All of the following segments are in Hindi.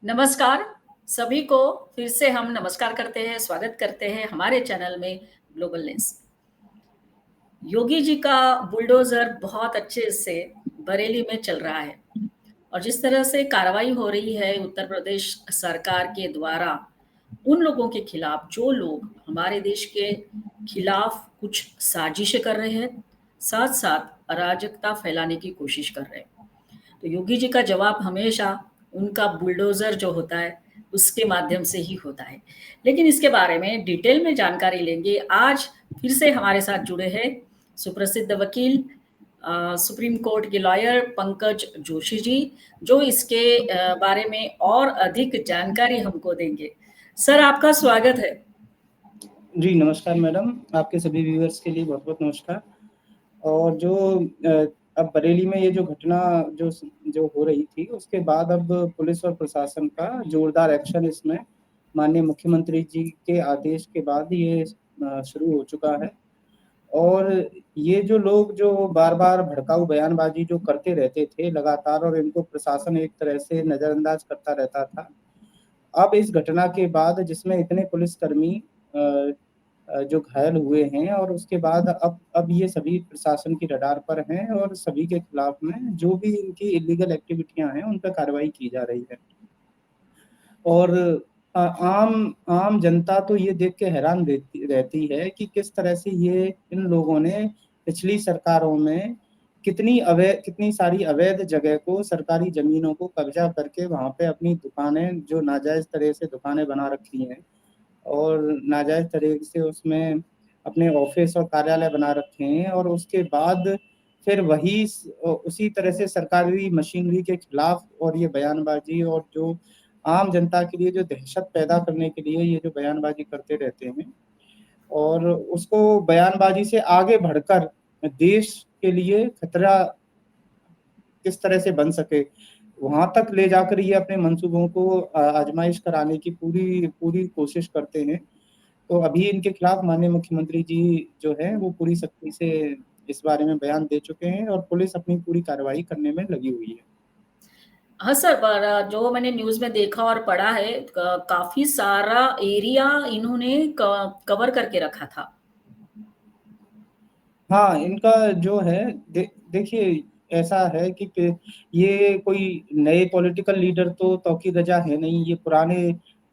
नमस्कार, सभी को फिर से हम नमस्कार करते हैं, स्वागत करते हैं हमारे चैनल में ग्लोबल लेंस। योगी जी का बुलडोज़र बहुत अच्छे से बरेली में चल रहा है और जिस तरह से कार्रवाई हो रही है उत्तर प्रदेश सरकार के द्वारा उन लोगों के खिलाफ जो लोग हमारे देश के खिलाफ कुछ साजिशें कर रहे हैं, साथ-साथ अराजकता फैलाने की कोशिश कर रहे हैं। तो योगी जी का जवाब हमेशा उनका बुलडोज़र जो होता है, उसके माध्यम से ही होता है। लेकिन इसके बारे में डिटेल में जानकारी लेंगे। आज फिर से हमारे साथ जुड़े हैं सुप्रसिद्ध वकील सुप्रीम कोर्ट के लॉयर पंकज जोशी जी, जो इसके बारे में और अधिक जानकारी हमको देंगे। सर, आपका स्वागत है। जी, नमस्कार मैडम। आपके सभी व्यूअर्स के लिए बहुत-बहुत नमस्कार। और जो अब बरेली में ये जो घटना जो जो हो रही थी, उसके बाद अब पुलिस और प्रशासन का जोरदार एक्शन इसमें माननीय मुख्यमंत्री जी के आदेश के बाद ये शुरू हो चुका है। और ये जो लोग जो बार-बार भड़काऊ बयानबाजी जो करते रहते थे लगातार और इनको प्रशासन एक तरह से नज़रअंदाज करता रहता था। अब इस घटना के बाद जिसमें इतने पुलिसकर्मी अ जो घायल हुए हैं और उसके बाद अब ये सभी प्रशासन की रडार पर हैं और सभी के खिलाफ में जो भी इनकी इल्लीगल एक्टिविटियाँ हैं, उन पे कार्रवाई की जा रही है। और आम आम जनता तो ये देख के हैरान रहती है कि किस तरह से ये इन लोगों ने पिछली सरकारों में कितनी सारी अवैध जगह को, सरकारी ज़मीनों को कब्ज़ा करके वहाँ पे अपनी दुकानें जो नाजायज़ तरह से दुकानें बना रखी हैं और नाजायज़ तरीके से उसमें अपने ऑफ़िस और कार्यालय बना रखे हैं और उसके बाद फिर उसी तरह से सरकारी मशीनरी के खिलाफ और ये बयानबाजी और जो आम जनता के लिए जो दहशत पैदा करने के लिए ये जो बयानबाजी करते रहते हैं और उसको बयानबाजी से आगे बढ़कर देश के लिए खतरा किस तरह से बन सके, वहाँ तक ले जाकर ये अपने मंसूबों को आज़माइश कराने की पूरी पूरी कोशिश करते हैं। तो अभी इनके खिलाफ माननीय मुख्यमंत्री जी जो हैं, वो पूरी सख्ती से इस बारे में बयान दे चुके हैं और पुलिस अपनी पूरी कार्रवाई करने में लगी हुई है। हाँ सर, पर जो मैंने न्यूज़ में देखा और पढ़ा है, काफ़ी सारा एरिया इन्होंने कवर करके रखा था। हाँ, इनका जो है देखिए ऐसा है कि ये कोई नए पॉलिटिकल लीडर तो तौकीर रज़ा है नहीं, ये पुराने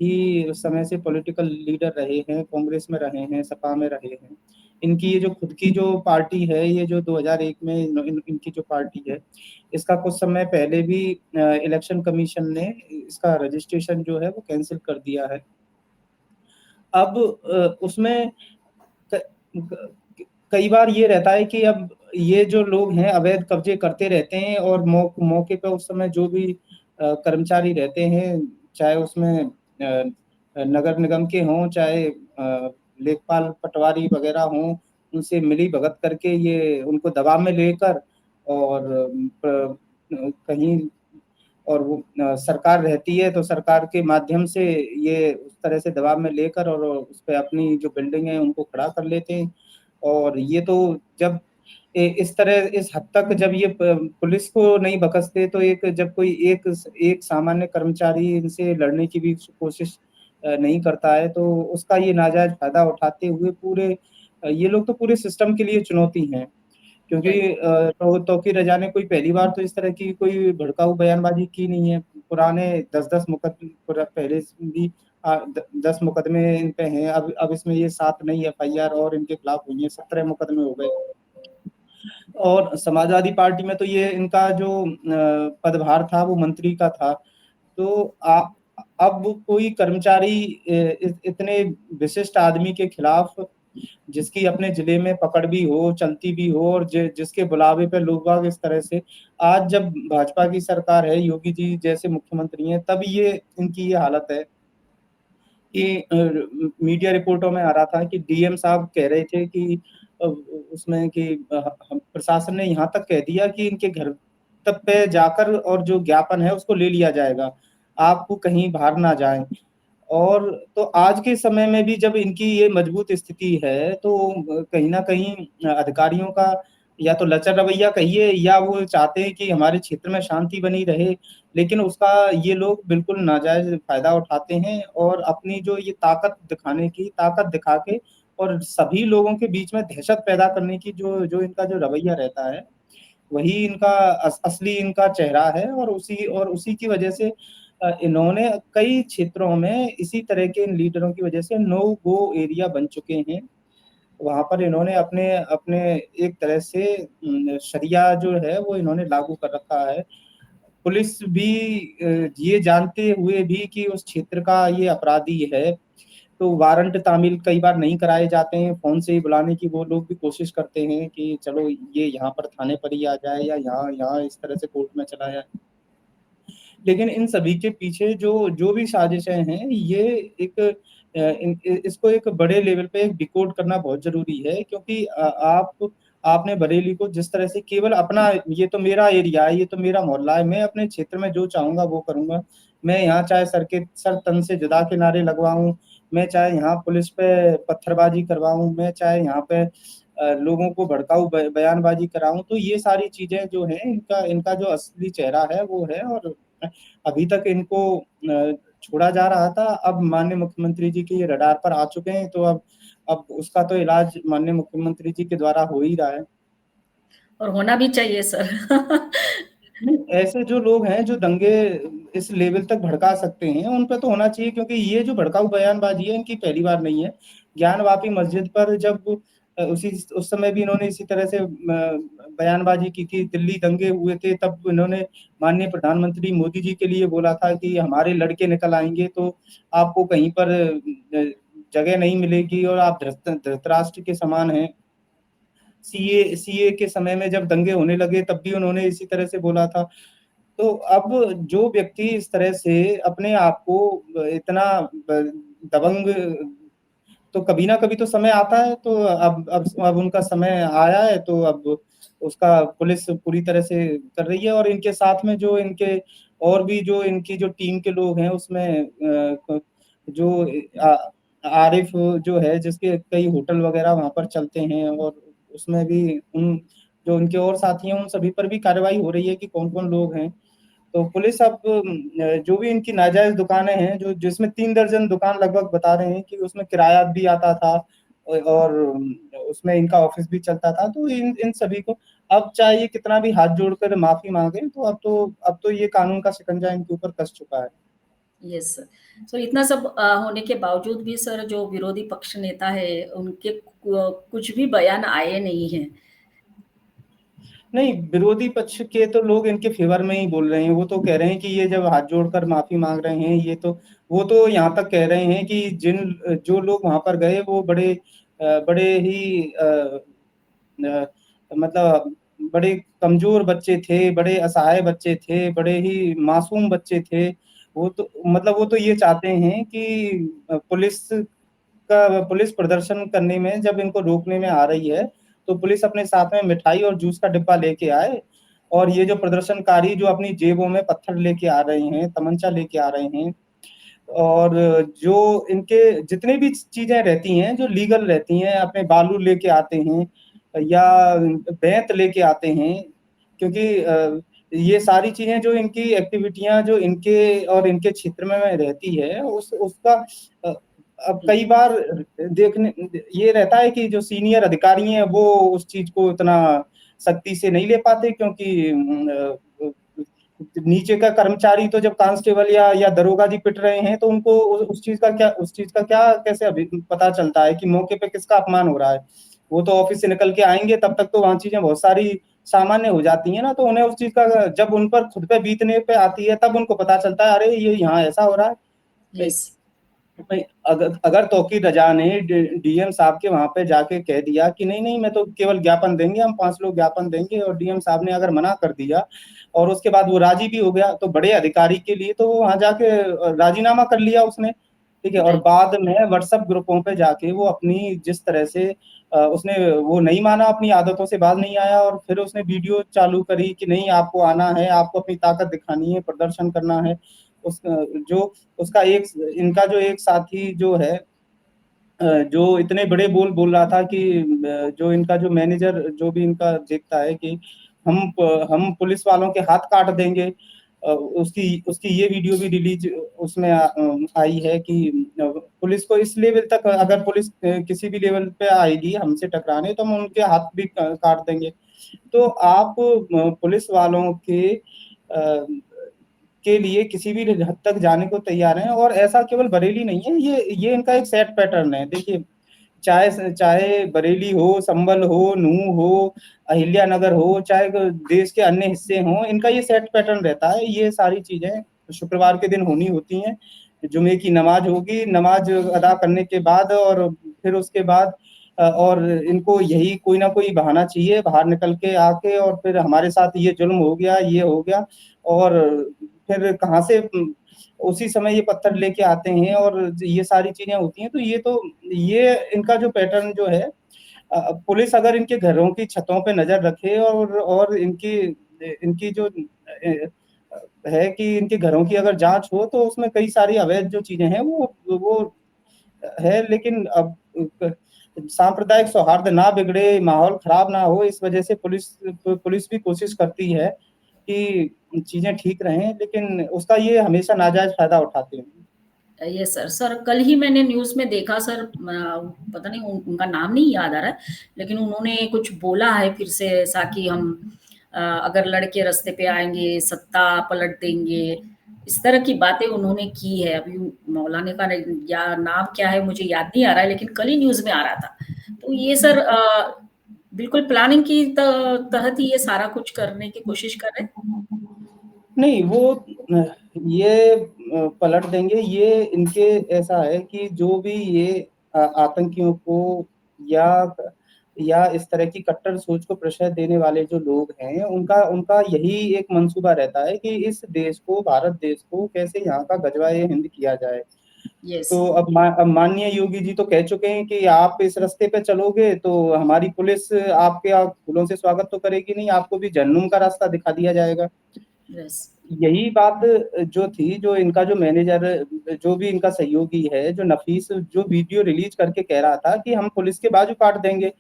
ही समय से पॉलिटिकल लीडर रहे हैं, कांग्रेस में रहे हैं, सपा में रहे हैं। इनकी ये जो खुद की जो पार्टी है, ये जो 2001 में इनकी जो पार्टी है, इसका कुछ समय पहले भी इलेक्शन कमीशन ने इसका रजिस्ट्रेशन जो है वो कैंसल कर दिया है। अब उसमें क क कई बार ये रहता है कि अब ये जो लोग हैं अवैध कब्ज़े करते रहते हैं और मौके पे उस समय जो भी कर्मचारी रहते हैं, चाहे उसमें नगर निगम के हों, चाहे लेखपाल, पटवारी वग़ैरह हों, उनसे मिली-भगत करके ये उनको दबाव में लेकर और कहीं और वो सरकार रहती है तो सरकार के माध्यम से ये उस तरह से दबाव में लेकर और उसपे अपनी जो बिल्डिंग है उनको खड़ा कर लेते हैं। और ये तो जब इस तरह इस हद तक जब ये पुलिस को नहीं बख़सते तो जब कोई एक सामान्य कर्मचारी इनसे लड़ने की भी कोशिश नहीं करता है तो उसका ये नाजायज़ फ़ायदा उठाते हुए ये लोग तो पूरे सिस्टम के लिए चुनौती हैं। क्योंकि राइट। तौकीर रज़ा ने कोई पहली बार तो इस तरह की कोई भड़काऊ बयानबाजी की नहीं है। पुराने 10-10 पहले से भी 10 मुकदमे इन पे हैं। अब इसमें ये 7 नई एफआईआर और इनके खिलाफ हुई हैं, 17 मुकदमे हो गए। और समाजवादी पार्टी में तो ये इनका जो पदभार था वो मंत्री का था। तो अब कोई कर्मचारी इतने विशिष्ट आदमी के खिलाफ जिसकी अपने ज़िले में पकड़ भी हो, चलती भी हो और जिसके बुलावे पे लोग बाग इस तरह से आज जब भाजपा की सरकार है, योगी जी जैसे मुख्यमंत्री हैं, तब ये इनकी ये हालत है कि मीडिया रिपोर्टों में आ रहा था कि डीएम साहब कह रहे थे कि उसमें कि हम प्रशासन ने यहाँ तक कह दिया कि इनके घर तक पे जाकर और जो ज्ञापन है उसको ले लिया जाएगा। आप कहीं बाहर ना जाएँ। और तो आज के समय में भी जब इनकी ये मजबूत स्थिति है, तो कहीं न कहीं अधिकारियों का या तो लचर रवैया कहिए, या वो चाहते हैं कि हमारे क्षेत्र में शांति बनी रहे, लेकिन उसका ये लोग बिल्कुल नाजायज़ फ़ायदा उठाते हैं और अपनी जो ये ताकत दिखा के और सभी लोगों के बीच में दहशत पैदा करने की जो इनका जो रवैया रहता है, वही इनका असली इनका चेहरा है। और उसी की वजह से इन्होंने कई क्षेत्रों में इसी तरह के इन लीडरों की वजह से नो गो एरिया बन चुके हैं। वहाँ पर इन्होंने अपने अपने एक तरह से शरिया जो है वो इन्होंने लागू कर रखा है। पुलिस भी ये जानते हुए भी कि उस क्षेत्र का ये अपराधी है, तो वारंट तामील कई बार नहीं कराए जाते हैं, फ़ोन से ही बुलाने की वो लोग भी कोशिश करते हैं कि चलो ये यहाँ पर थाने पर ही आ जाए या यहाँ यहाँ इस तरह से कोर्ट में चला जाए। लेकिन इन सभी के पीछे जो भी साजिशें हैं, ये एक इसको एक बड़े लेवल पे एक डिकोड करना बहुत ज़रूरी है, क्योंकि आपने बरेली को जिस तरह से केवल अपना, ये तो मेरा एरिया है, ये तो मेरा मोहल्ला है, मैं अपने क्षेत्र में जो चाहूँगा वो करूँगा। मैं यहाँ चाहे सर तन से जुदा के नारे लगवाऊँ, मैं चाहे यहाँ पुलिस पे पत्थरबाजी करवाऊँ, मैं चाहे यहाँ पे लोगों को भड़काऊ बयानबाजी कराऊँ, तो ये सारी चीज़ें जो हैं, इनका इनका जो असली चेहरा है वो है। और अभी तक इनको छोड़ा जा रहा था, अब माननीय मुख्यमंत्री जी के ये रडार पर आ चुके हैं, तो अब उसका तो इलाज माननीय मुख्यमंत्री जी के द्वारा हो ही रहा है। और होना भी चाहिए सर। नहीं, ऐसे जो लोग हैं जो दंगे इस लेवल तक भड़का सकते हैं, उन पे तो होना चाहिए, क्योंकि ये जो भड़काऊ बयानबाजी है इनकी पहली बार नहीं है। ज्ञानवापी मस्जिद पर जब उसी उस समय भी इन्होंने इसी तरह से बयानबाजी की थी, दिल्ली दंगे हुए थे, तब इन्होंने माननीय प्रधानमंत्री मोदी जी के लिए बोला था कि हमारे लड़के निकल आएँगे तो आपको कहीं पर जगह नहीं मिलेगी और आप धृतराष्ट्र के समान हैं। सीए के समय में जब दंगे होने लगे तब भी उन्होंने इसी तरह से बोला था। तो अब जो व्यक्ति इस तरह से अपने आप को इतना दबंग, तो कभी ना कभी तो समय आता है, तो अब उनका समय आया है, तो अब उसका पुलिस पूरी तरह से कर रही है। और इनके साथ में जो इनके और भी जो इनकी जो टीम के लोग हैं उसमें जो आरिफ जो है, जिसके कई होटल वगैरह वहाँ पर चलते हैं, और उसमें भी उन जो उनके और साथी हैं उन सभी पर भी कार्रवाई हो रही है कि कौन-कौन लोग हैं। तो पुलिस अब जो भी इनकी नाजायज़ दुकानें हैं, जो जिसमें 3 दर्जन दुकान लगभग बता रहे हैं कि उसमें किराया भी आता था, और उसमें इनका ऑफ़िस भी चलता था। तो इन इन सभी को अब चाहे ये कितना भी हाथ जोड़कर माफ़ी माँगे, तो अब तो ये कानून का शिकंजा इनके ऊपर कस चुका है। Yes sir. सो इतना सब होने के बावजूद भी सर जो विरोधी पक्ष नेता है, उनके कुछ भी बयान आए नहीं हैं। नहीं, विरोधी पक्ष के तो लोग इनके फ़ेवर में ही बोल रहे हैं। वो तो कह रहे हैं कि ये जब हाथ जोड़कर माफ़ी माँग रहे हैं, वो तो यहाँ तक कह रहे हैं कि जो लोग वहाँ पर गए वो बड़े ही अ, मतलब बड़े कमज़ोर बच्चे थे, बड़े असहाय बच्चे थे, बड़े ही मासूम बच्चे थे। वो तो ये चाहते हैं कि पुलिस प्रदर्शन करने में जब इनको रोकने में आ रही है, तो पुलिस अपने साथ में मिठाई और जूस का डिब्बा लेके आए, और ये जो प्रदर्शनकारी जो अपनी जेबों में पत्थर लेके आ रहे हैं, तमंचा लेके आ रहे हैं, और जो इनके जितनी भी चीज़ें रहती हैं, जो लीगल रहती हैं, अपने बालू लेके आते हैं या बेंत लेके आते हैं, क्योंकि ये सारी चीज़ें जो इनकी एक्टिविटियाँ जो इनके क्षेत्र में रहती है, उस उसका अ, अब कई बार देखने ये रहता है कि जो सीनियर अधिकारी हैं, वो उस चीज़ को इतना सख्ती से नहीं ले पाते, क्योंकि नीचे का कर्मचारी तो जब कांस्टेबल या दरोगा जी पिट रहे हैं, तो उनको उस चीज़ का क्या कैसे अभी पता चलता है कि मौके पे किसका अपमान हो रहा है। वो तो ऑफ़िस से निकल के आएँगे, तब तक तो वहाँ चीज़ें बहुत सारी सामान्य हो जाती हैं ना, तो उन्हें उस चीज़ का जब उन पर खुद पे बीतने पे आती है, तब उनको पता चलता है, अरे! ये यहाँ ऐसा हो रहा है। यस। नहीं, अगर अगर तौकीर रज़ा ने डीएम साहब के वहाँ पे जाके कह दिया कि नहीं, मैं तो केवल ज्ञापन देंगे, हम 5 लोग ज्ञापन देंगे, और डीएम साहब ने अगर मना कर दिया और उसके बाद वो राज़ी भी हो गया, तो बड़े अधिकारी के लिए तो वो वहाँ जाके राज़ीनामा कर लिया उसने, ठीक है? और राइट। बाद में व्हाट्सएप ग्रुपों पे जाके वो अपनी जिस तरह से उसने वो नहीं माना, अपनी आदतों से बाज नहीं आया, और फिर उसने वीडियो चालू करी कि नहीं, आपको आना है, आपको अपनी ताकत दिखानी है, प्रदर्शन करना है। उस जो उसका एक इनका जो एक साथी जो है, जो इतने बड़े बोल बोल रहा था कि जो इनका जो मैनेजर जो भी इनका देखता है कि हम पुलिस वालों के हाथ काट देंगे। उसकी उसकी ये वीडियो भी रिलीज उसमें आई है कि पुलिस को इस लेवल तक, अगर पुलिस किसी भी लेवल पे आएगी हमसे टकराने, तो हम उनके हाथ भी काट देंगे। तो आप पुलिस वालों के लिए किसी भी हद तक जाने को तैयार हैं, और ऐसा केवल बरेली नहीं है, ये इनका एक सेट पैटर्न है। देखिए, चाहे चाहे बरेली हो, संभल हो, नूह हो, अहिल्यानगर हो, चाहे देश के अन्य हिस्से हों, इनका ये सेट पैटर्न रहता है। ये सारी चीजें शुक्रवार के दिन होनी होती हैं। जुमे की नमाज होगी, नमाज अदा करने के बाद और फिर उसके बाद और इनको यही कोई ना कोई बहाना चाहिए बाहर निकल के आके, और फिर हमारे साथ ये जुल्म हो गया, ये हो गया, और फिर कहाँ से उसी समय ये पत्थर लेके आते हैं और ये सारी चीजें होती हैं। तो ये इनका जो पैटर्न जो है, पुलिस अगर इनके घरों की छतों पे नजर रखे और इनकी इनकी जो है कि इनके घरों की अगर जांच हो, तो उसमें कई सारी अवैध जो चीजें हैं वो है। लेकिन अब सांप्रदायिक सौहार्द ना बिगड़े, माहौल खराब ना हो, इस वजह से पुलिस भी कोशिश करती है कि चीजें ठीक रहें, लेकिन उसका ये हमेशा नाजायज फायदा उठाते हैं। ये सर सर कल ही मैंने न्यूज में देखा सर, पता नहीं उनका नाम नहीं याद आ रहा है, लेकिन उन्होंने कुछ बोला है फिर से ऐसा कि हम अगर लड़के रास्ते पे आएंगे सत्ता पलट देंगे, इस तरह की बातें उन्होंने की है। अभी मौलाना का या नाम क्या है मुझे याद नहीं आ रहा है, लेकिन कल ही न्यूज में आ रहा था। तो ये सर बिल्कुल प्लानिंग की तहत ही ये सारा कुछ करने की कोशिश कर रहे हैं। नहीं, वो ये पलट देंगे, ये इनके ऐसा है कि जो भी ये आतंकियों को या इस तरह की कट्टर सोच को प्रश्रय देने वाले जो लोग हैं, उनका उनका यही एक मंसूबा रहता है कि इस देश को, भारत देश को कैसे यहाँ का गजवाए हिंद किया जाए। यस। तो अब माननीय योगी जी तो कह चुके हैं कि आप इस रास्ते पे चलोगे तो हमारी पुलिस आपके फूलों से स्वागत तो करेगी नहीं, आपको भी जहन्नुम का रास्ता दिखा दिया जाएगा। यस। यही बात जो थी, जो इनका जो मैनेजर, जो भी इनका सहयोगी है, जो नफीस, जो वीडियो रिलीज करके कह रहा था कि हम पुलिस के बाजू काट देंगे।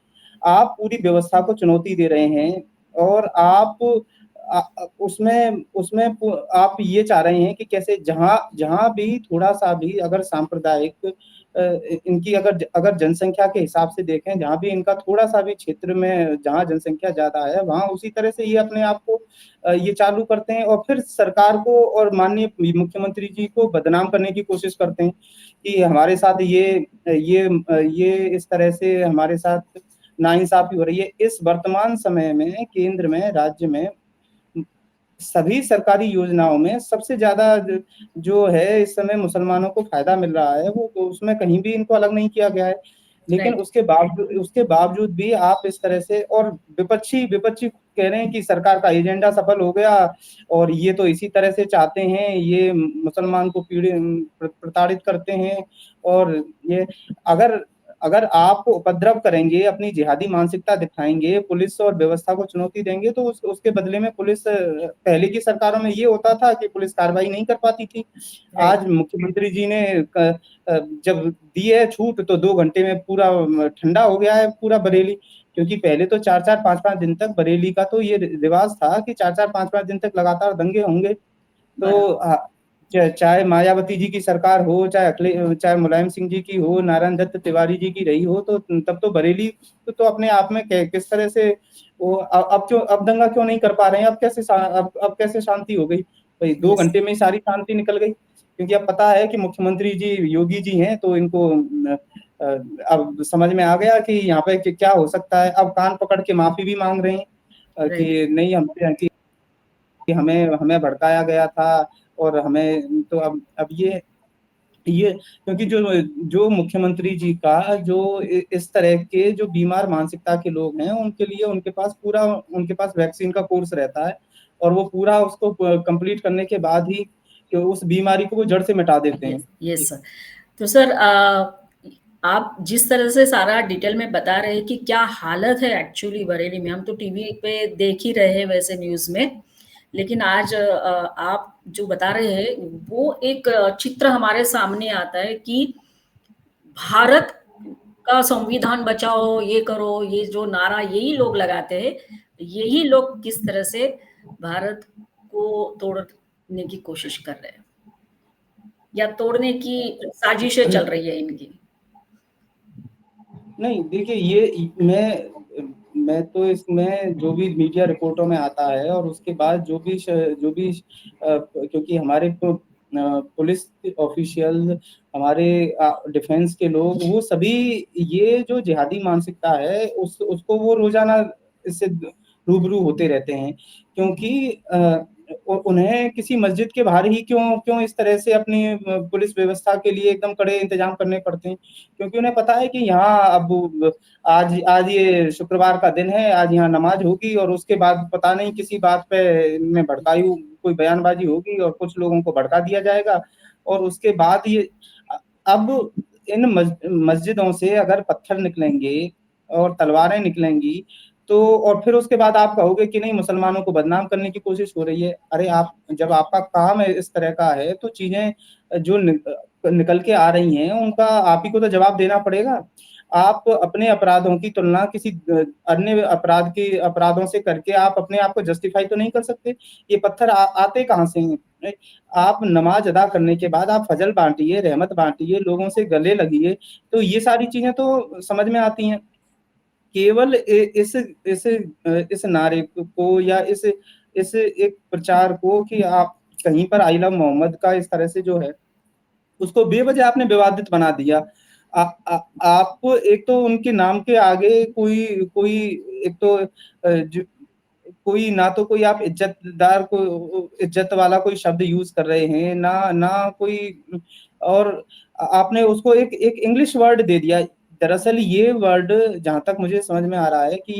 आप पूरी व्यवस्था को चुनौती दे रहे हैं, और आप उसमें उसमें आप ये चाह रहे हैं कि कैसे जहां जहां भी थोड़ा सा भी अगर सांप्रदायिक इनकी अगर अगर जनसंख्या के हिसाब से देखें, जहां भी इनका थोड़ा सा भी क्षेत्र में जहां जनसंख्या ज्यादा है, वहां उसी तरह से ये अपने आप को ये चालू करते हैं, और फिर सरकार को और माननीय मुख्यमंत्री जी को बदनाम करने की कोशिश करते हैं कि हमारे साथ ये इस तरह से हमारे साथ नाइंसाफी हो रही है। इस वर्तमान समय में केंद्र में, राज्य में सभी सरकारी योजनाओं में सबसे ज्यादा जो है इस समय मुसलमानों को फायदा मिल रहा है, वो तो उसमें कहीं भी इनको अलग नहीं किया गया है। लेकिन राइट। उसके बावजूद भी आप इस तरह से, और विपक्षी विपक्षी कह रहे हैं कि सरकार का एजेंडा सफल हो गया, और ये तो इसी तरह से चाहते हैं, ये मुसलमान को प्रताड़ित करते हैं। और ये अगर अगर आप उपद्रव करेंगे, अपनी जिहादी मानसिकता दिखाएंगे, पुलिस और व्यवस्था को चुनौती देंगे, तो उसके बदले में पुलिस, पहले की सरकारों में ये होता था कि पुलिस कार्रवाई नहीं कर पाती थी। राइट। आज मुख्यमंत्री जी ने जब दी है छूट, तो 2 घंटे में पूरा ठंडा हो गया है पूरा बरेली। क्योंकि पहले तो 4-4 5-5 दिन तक बरेली का तो ये रिवाज था कि 4-4 5-5 दिन तक लगातार दंगे होंगे। तो बराबर। चाहे मायावती जी की सरकार हो, चाहे मुलायम सिंह जी की हो, नारायण दत्त तिवारी जी की रही हो, तो तब तो बरेली तो अपने आप में किस तरह से वो अब दंगा क्यों नहीं कर पा रहे हैं, अब कैसे शांति हो गई भाई, दो यस। घंटे में ही सारी शांति निकल गई। क्योंकि अब पता है कि मुख्यमंत्री जी योगी जी हैं, तो इनको अब समझ में आ गया कि यहाँ पे क्या हो सकता है। अब कान पकड़ के माफी भी मांग रहे हैं राइट। कि नहीं, हमसे कि हमें हमें भड़काया गया था, और हमें तो अब ये क्योंकि जो जो मुख्यमंत्री जी का जो इस तरह के जो बीमार मानसिकता के लोग हैं, उनके लिए उनके पास वैक्सीन का कोर्स रहता है, और वो पूरा उसको कंप्लीट करने के बाद ही कि उस बीमारी को वो जड़ से मिटा देते हैं। यस। Yes sir. तो सर आप जिस तरह से सारा डिटेल में बता रहे हैं कि क्या हालत है एक्चुअली बरेली में, हम तो टीवी पे देख ही रहे हैं वैसे न्यूज में, लेकिन आज आप जो बता रहे हैं वो एक चित्र हमारे सामने आता है कि भारत का संविधान बचाओ, ये करो, ये जो नारा यही लोग लगाते हैं, यही लोग किस तरह से भारत को तोड़ने की कोशिश कर रहे हैं या तोड़ने की साजिशें चल रही है इनकी। नहीं देखिए, ये मैं तो इसमें जो भी मीडिया रिपोर्टों में आता है और उसके बाद जो भी क्योंकि हमारे पुलिस ऑफिशियल, हमारे डिफेंस के लोग, वो सभी ये जो जिहादी मानसिकता है उसको वो रोजाना इससे रूबरू होते रहते हैं, क्योंकि उन्हें किसी मस्जिद के बाहर ही क्यों क्यों इस तरह से अपनी पुलिस व्यवस्था के लिए एकदम कड़े इंतजाम करने पड़ते हैं, क्योंकि उन्हें पता है कि यहाँ अब आज आज ये शुक्रवार का दिन है, आज यहाँ नमाज होगी और उसके बाद पता नहीं किसी बात पे में भड़काई कोई बयानबाजी होगी और कुछ लोगों को भड़का दिया जाएगा, और उसके बाद ये अब इन मस्जिदों से अगर पत्थर निकलेंगे और तलवारें निकलेंगी, तो और फिर उसके बाद आप कहोगे कि नहीं, मुसलमानों को बदनाम करने की कोशिश हो रही है। अरे आप, जब आपका काम है इस तरह का है, तो चीजें जो निकल के आ रही हैं उनका आप ही को तो जवाब देना पड़ेगा। आप अपने अपराधों की तुलना किसी अन्य अपराधों से करके आप अपने आप को जस्टिफाई तो नहीं कर सकते। ये पत्थर आते कहाँ से हैं? आप नमाज अदा करने के बाद आप फजल बांटिए, रहमत बांटिए, लोगों से गले लगिए, तो ये सारी चीजें तो समझ में आती हैं। केवल इस नारे को या इस एक प्रचार को कि आप कहीं पर आई लव मोहम्मद का इस तरह से जो है उसको बेवजह आपने विवादित बना दिया। आप एक तो उनके नाम के आगे कोई कोई एक तो कोई ना तो कोई आप इज्जत वाला कोई शब्द यूज कर रहे हैं, ना ना कोई, और आपने उसको एक एक इंग्लिश वर्ड दे दिया। दरअसल ये वर्ड, जहां तक मुझे समझ में आ रहा है कि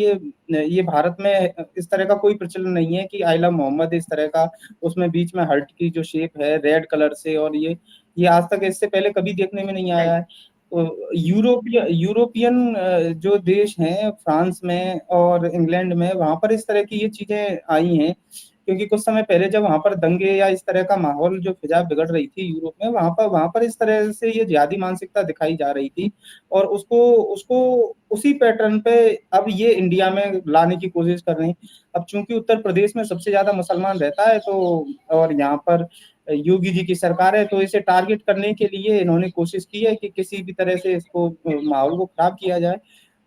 ये भारत में इस तरह का कोई प्रचलन नहीं है कि आई लव मोहम्मद इस तरह का, उसमें बीच में हर्ट की जो शेप है रेड कलर से, और ये आज तक इससे पहले कभी देखने में नहीं आया है। यूरोपियन जो देश हैं, फ्रांस में और इंग्लैंड में, वहां पर इस तरह की ये चीजें आई हैं, क्योंकि कुछ समय पहले जब वहां पर दंगे या इस तरह का माहौल जो फिजा बिगड़ रही थी यूरोप में, वहां पर इस तरह से ये जिहादी मानसिकता दिखाई जा रही थी, और उसको उसको उसी पैटर्न पे अब ये इंडिया में लाने की कोशिश कर रहे हैं। अब चूंकि उत्तर प्रदेश में सबसे ज्यादा मुसलमान रहता है, तो और यहाँ पर योगी जी की सरकार है, तो इसे टारगेट करने के लिए इन्होंने कोशिश की है कि किसी भी तरह से इसको माहौल को खराब किया जाए।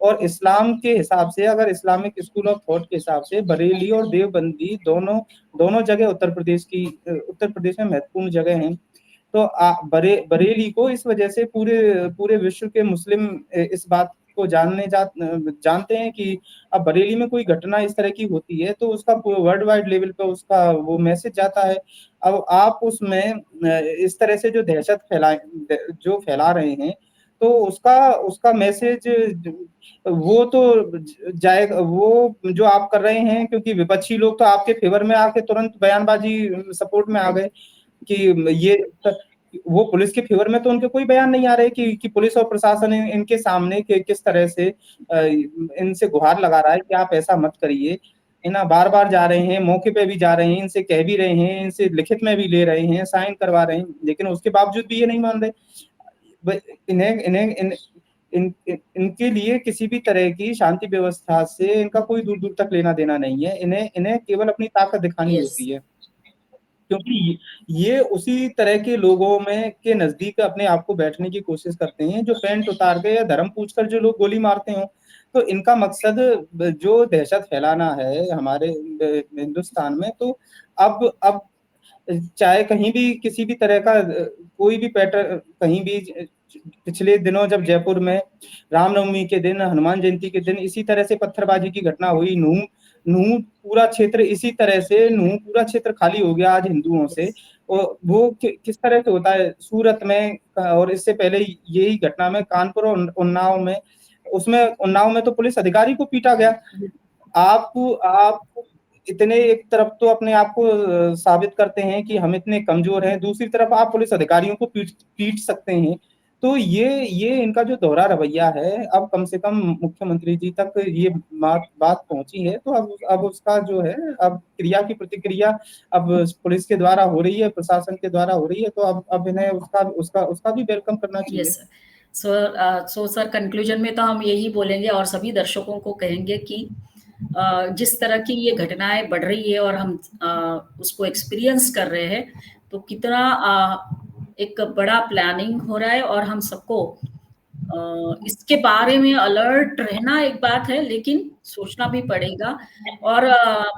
और इस्लाम के हिसाब से, अगर इस्लामिक स्कूल ऑफ थॉट के हिसाब से, बरेली और देवबंदी दोनों दोनों जगह उत्तर प्रदेश में महत्वपूर्ण जगह हैं। तो बरेली को इस वजह से पूरे पूरे विश्व के मुस्लिम इस बात को जानते हैं कि अब बरेली में कोई घटना इस तरह की होती है तो उसका वर्ल्ड वाइड लेवल पे उसका वो मैसेज जाता है। अब आप उसमें इस तरह से जो फैला रहे हैं, तो उसका उसका मैसेज वो तो जाएगा, वो जो आप कर रहे हैं, क्योंकि विपक्षी लोग तो आपके फेवर में आके तुरंत बयानबाजी सपोर्ट में आ गए कि ये, वो पुलिस के फेवर में तो उनके कोई बयान नहीं आ रहे कि पुलिस और प्रशासन इनके सामने किस तरह से इनसे गुहार लगा रहा है कि आप ऐसा मत करिए। ना बार बार जा रहे हैं, मौके पे भी जा रहे हैं, इनसे कह भी रहे हैं, इनसे लिखित में भी ले रहे हैं, साइन करवा रहे हैं, लेकिन उसके बावजूद भी ये नहीं मान रहे। इन्हें इन्हें इन, इन, इन, इनके लिए किसी भी तरह की शांति व्यवस्था से इनका कोई दूर दूर तक लेना देना नहीं है। इन्हें इन्हें केवल अपनी ताकत दिखानी यस। होती है, क्योंकि ये उसी तरह के लोगों में के नजदीक अपने आप को बैठने की कोशिश करते हैं जो पैंट उतार के या धर्म पूछकर जो लोग गोली मारते हो। तो इनका मकसद जो दहशत फैलाना है हमारे हिंदुस्तान में, तो अब चाहे कहीं भी किसी भी तरह का कोई भी पैटर्न, कहीं भी पिछले दिनों जब जयपुर में रामनवमी के दिन, हनुमान जयंती के दिन इसी तरह से पत्थरबाजी की घटना हुई, नूह नूह पूरा क्षेत्र इसी तरह से, नूह पूरा क्षेत्र खाली हो गया आज हिंदुओं से। और वो किस तरह से होता है सूरत में, और इससे पहले यही घटना में कानपुर और उन्नाव में, उसमें उन्नाव में तो पुलिस अधिकारी को पीटा गया। आप इतने एक तरफ तो अपने आप को साबित करते हैं कि हम इतने कमजोर हैं, दूसरी तरफ आप पुलिस अधिकारियों को पीट सकते हैं। तो ये इनका जो दोहरा रवैया है, अब कम से कम मुख्यमंत्री जी तक ये बात पहुंची है, तो अब उसका जो है, अब क्रिया की प्रतिक्रिया अब पुलिस के द्वारा हो रही है, प्रशासन के द्वारा हो रही है, तो अब इन्हें उसका उसका उसका भी वेलकम करना चाहिए। Yes sir. So sir conclusion में तो हम यही बोलेंगे और सभी दर्शकों को कहेंगे कि जिस तरह की ये घटनाएं बढ़ रही है और हम उसको एक्सपीरियंस कर रहे हैं, तो कितना एक बड़ा प्लानिंग हो रहा है और हम सबको इसके बारे में अलर्ट रहना एक बात है, लेकिन सोचना भी पड़ेगा। और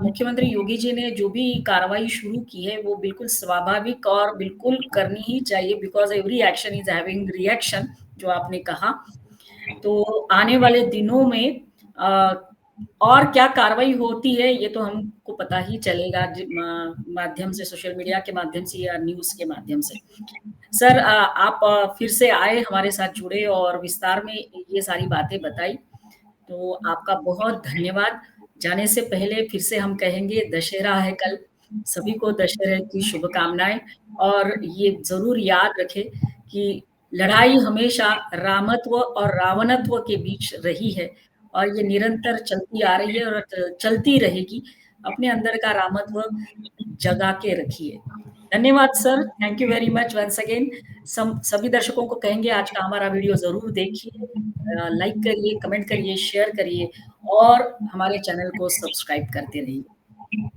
मुख्यमंत्री योगी जी ने जो भी कार्रवाई शुरू की है, वो बिल्कुल स्वाभाविक और बिल्कुल करनी ही चाहिए, because every action is having reaction, जो आपने कहा। तो आने वाले दिनों में और क्या कार्रवाई होती है, ये तो हमको पता ही चलेगा माध्यम से, सोशल मीडिया के माध्यम से या न्यूज़ के माध्यम से। सर आप फिर से आए, हमारे साथ जुड़े और विस्तार में ये सारी बातें बताई, तो आपका बहुत धन्यवाद। जाने से पहले फिर से हम कहेंगे दशहरा है कल, सभी को दशहरे की शुभकामनाएँ और ये ज़रूर याद रखें कि लड़ाई हमेशा रामत्व और रावणत्व के बीच रही है और ये निरंतर चलती आ रही है और चलती रहेगी। अपने अंदर का रामत्व जगा के रखिए। धन्यवाद sir, thank you very much once again. सभी दर्शकों को कहेंगे आज का हमारा वीडियो ज़रूर देखिए, लाइक करिए, कमेंट करिए, शेयर करिए और हमारे चैनल को सब्सक्राइब करते रहिए।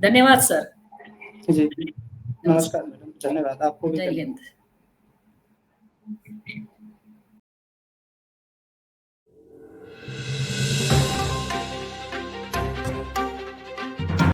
धन्यवाद सर। जी, नमस्कार। नमस्कार मैडम, धन्यवाद। आपको भी जय धन्यवाद। हिंद।